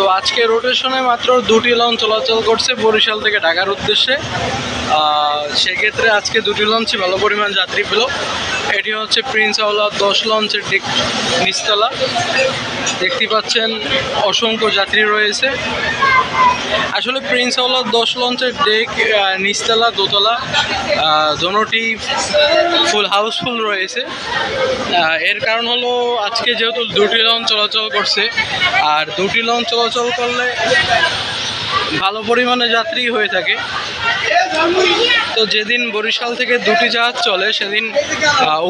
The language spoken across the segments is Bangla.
তো আজকে রোটেশনে মাত্র দুটি লঞ্চ চলাচল করছে বরিশাল থেকে ঢাকার উদ্দেশ্যে। সেক্ষেত্রে আজকে দুটি লঞ্চই ভালো পরিমাণ যাত্রী পেল। এটি হচ্ছে প্রিন্স আওলাদ 10 লঞ্চের ডেক নিচতলা। দেখতে পাচ্ছেন অসংখ্য যাত্রী রয়েছে। আসলে প্রিন্স আওলাদ 10 লঞ্চের ডেক নিচতলা দোতলা দোনোটি ফুল হাউসফুল রয়েছে। এর কারণ হলো আজকে যেহেতু দুটি লঞ্চ চলাচল করছে, আর দুটি লঞ্চ চলাচল করলে ভালো পরিমাণে যাত্রী হয়ে থাকে। তো যেদিন বরিশাল থেকে দুটি জাহাজ চলে সেদিন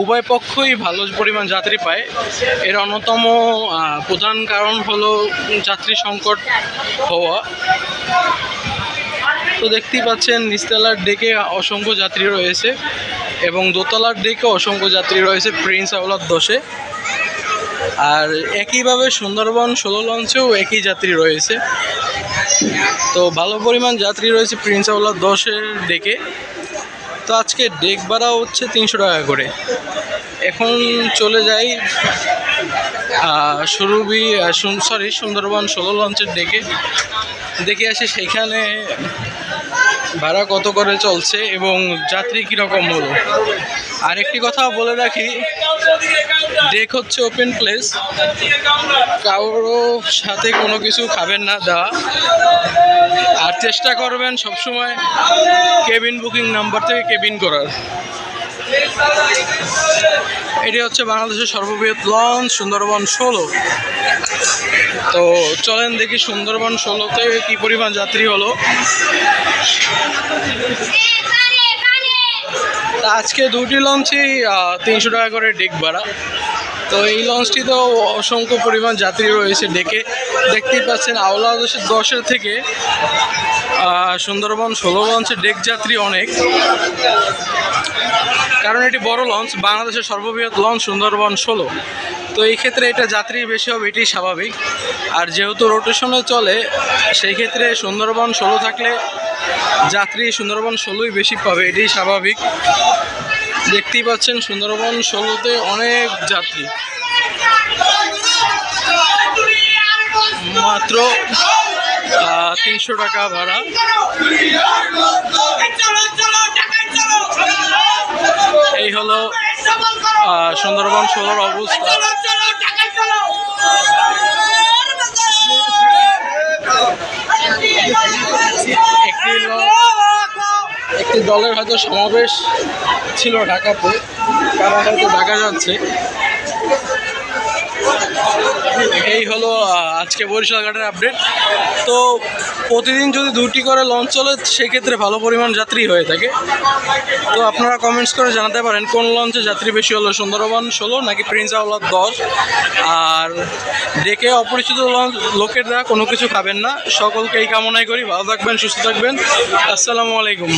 উভয় পক্ষই ভালো পরিমাণ যাত্রী পায়। এর অন্যতম প্রধান কারণ হলো যাত্রী সংকট হওয়া। তো দেখতেই পাচ্ছেন নিচতলার ডেকে অসংখ্য যাত্রী রয়েছে এবং দোতলার ডেকে অসংখ্য যাত্রী রয়েছে প্রিন্স আওলাদ 10-এ। আর একইভাবে সুন্দরবন 16 লঞ্চেও একই যাত্রী রয়েছে। তো ভালো পরিমাণ যাত্রী রয়েছে প্রিন্স আওলাদ 10-এর ডেকে। তো আজকে ডেক ভাড়া হচ্ছে 300 টাকা করে। এখন চলে যাই সুন্দরবন 16 লঞ্চের ডেকে, দেখে আসি সেখানে ভাড়া কত করে চলছে এবং যাত্রী কীরকম হলো। আর একটি কথা বলে রাখি, ডেক হচ্ছে ওপেন প্লেস, কারো সাথে কোনো কিছু খাবেন না দেওয়া। আর চেষ্টা করবেন সবসময় কেবিন বুকিং নাম্বার থেকে কেবিন করার। এটি হচ্ছে বাংলাদেশের সর্ববৃহৎ লঞ্চ সুন্দরবন 16। তো চলেন দেখি সুন্দরবন 16-তে কী পরিমাণ যাত্রী হলো। আজকে দুটি লঞ্চই 300 টাকা করে ডেক ভাড়া। তো এই লঞ্চটিতেও অসংখ্য পরিমাণ যাত্রী রয়েছে ডেকে। দেখতেই পাচ্ছেন আওলাদ 10-এর থেকে সুন্দরবন 16 লঞ্চের ডেক যাত্রী অনেক, কারণ এটি বড় লঞ্চ, বাংলাদেশের সর্ববৃহৎ লঞ্চ সুন্দরবন 16। তো এই ক্ষেত্রে এটা যাত্রী বেশি হবে, এটি স্বাভাবিক। আর যেহেতু রোটেশনে চলে সেই ক্ষেত্রে সুন্দরবন 16 থাকলে যাত্রী সুন্দরবন 16ই বেশি পাবে, এটি স্বাভাবিক। দেখতেই পাচ্ছেন সুন্দরবন 16-তে অনেক যাত্রী, মাত্র 300 টাকা ভাড়া। এই হলো সুন্দরবন 16-র অবস্থা। একটি দলের হয়তো সমাবেশ ছিল ঢাকাতে, কারণ হয়তো দেখা যাচ্ছে। এই হলো আজকে বরিশাল ঘাটের আপডেট। তো প্রতিদিন যদি দুটি করে লঞ্চ চলে সেক্ষেত্রে ভালো পরিমাণ যাত্রী হয়ে থাকে। তো আপনারা কমেন্টস করে জানাতে পারেন কোন লঞ্চে যাত্রী বেশি হলো, সুন্দরবন 16 নাকি প্রিন্স আওলাদ 10। আর ডেকে অপরিচিত লোকের দ্বারা কোনো কিছু খাবেন না। সকলকে এই কামনাই করি, ভালো থাকবেন, সুস্থ থাকবেন। আসসালামু আলাইকুম।